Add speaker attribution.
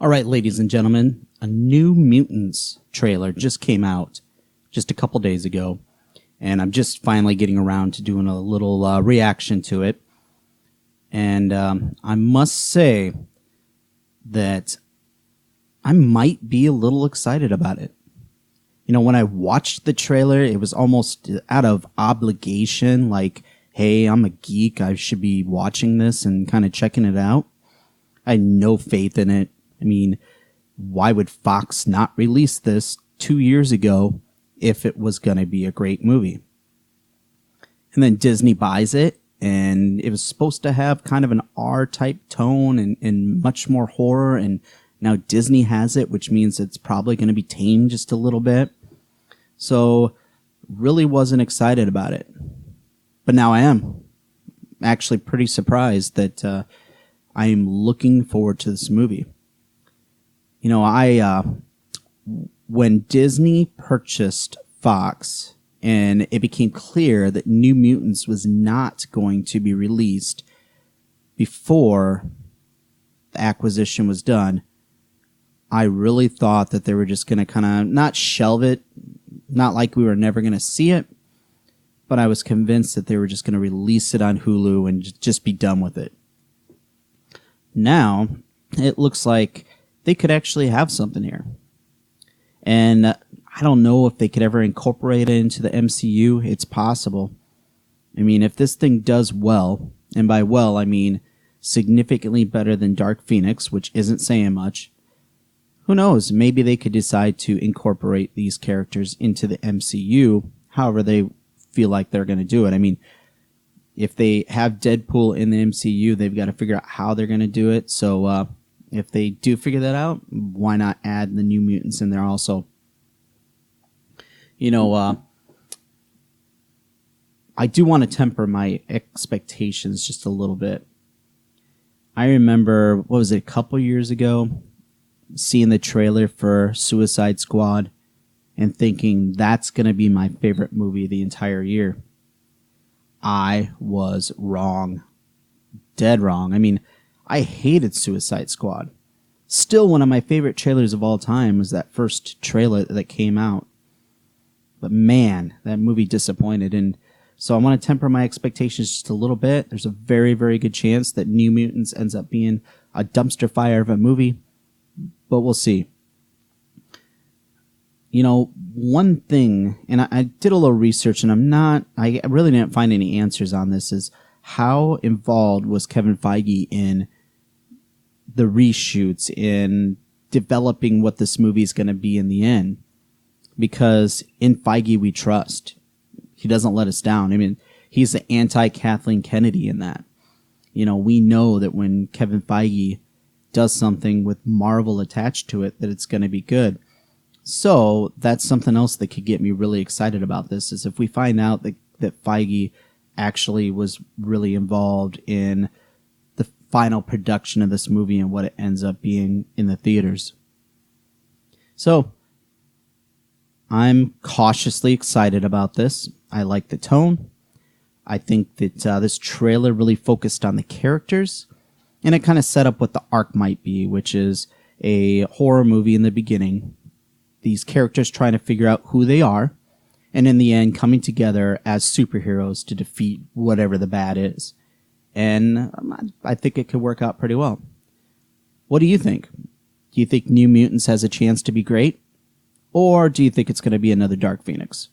Speaker 1: All right, ladies and gentlemen, a new Mutants trailer just came out just a couple days ago, and I'm just finally getting around to doing a little reaction to it. And I must say that I might be a little excited about it. You know, when I watched the trailer, it was almost out of obligation, like, hey, I'm a geek, I should be watching this and kind of checking it out. I had no faith in it. I mean, why would Fox not release this 2 years ago if it was going to be a great movie? And then Disney buys it, and it was supposed to have kind of an R-type tone and much more horror, and now Disney has it, which means it's probably going to be tamed just a little bit. So, really wasn't excited about it. But now I am. Actually pretty surprised that I am looking forward to this movie. You know, when Disney purchased Fox and it became clear that New Mutants was not going to be released before the acquisition was done, I really thought that they were just going to kind of not shelve it, not like we were never going to see it, but I was convinced that they were just going to release it on Hulu and just be done with it. Now, it looks like they could actually have something here. And I don't know if they could ever incorporate it into the MCU. It's possible. I mean, if this thing does well, and by well, I mean significantly better than Dark Phoenix, which isn't saying much, who knows? Maybe they could decide to incorporate these characters into the MCU, however they feel like they're going to do it. I mean, if they have Deadpool in the MCU, they've got to figure out how they're going to do it. So, if they do figure that out, why not add the New Mutants in there also? You know, I do want to temper my expectations just a little bit. I remember, what was it, a couple years ago, seeing the trailer for Suicide Squad and thinking that's going to be my favorite movie the entire year. I was wrong. Dead wrong. I mean, I hated Suicide Squad. Still, one of my favorite trailers of all time was that first trailer that came out. But man, that movie disappointed. And so I want to temper my expectations just a little bit. There's a very, very good chance that New Mutants ends up being a dumpster fire of a movie. But we'll see. You know, one thing, and I did a little research, and I really didn't find any answers on this, is how involved was Kevin Feige in the reshoots, in developing what this movie is going to be in the end? Because in Feige we trust. He doesn't let us down. I mean, he's the anti-Kathleen Kennedy in that. You know, we know that when Kevin Feige does something with Marvel attached to it, that it's going to be good. So that's something else that could get me really excited about this, is if we find out that Feige actually was really involved in the final production of this movie and what it ends up being in the theaters. So I'm cautiously excited about this. I like the tone. I think that this trailer really focused on the characters, and it kind of set up what the arc might be, which is a horror movie in the beginning, these characters trying to figure out who they are, and in the end coming together as superheroes to defeat whatever the bad is. And I think it could work out pretty well. What do you think? Do you think New Mutants has a chance to be great? Or do you think it's going to be another Dark Phoenix?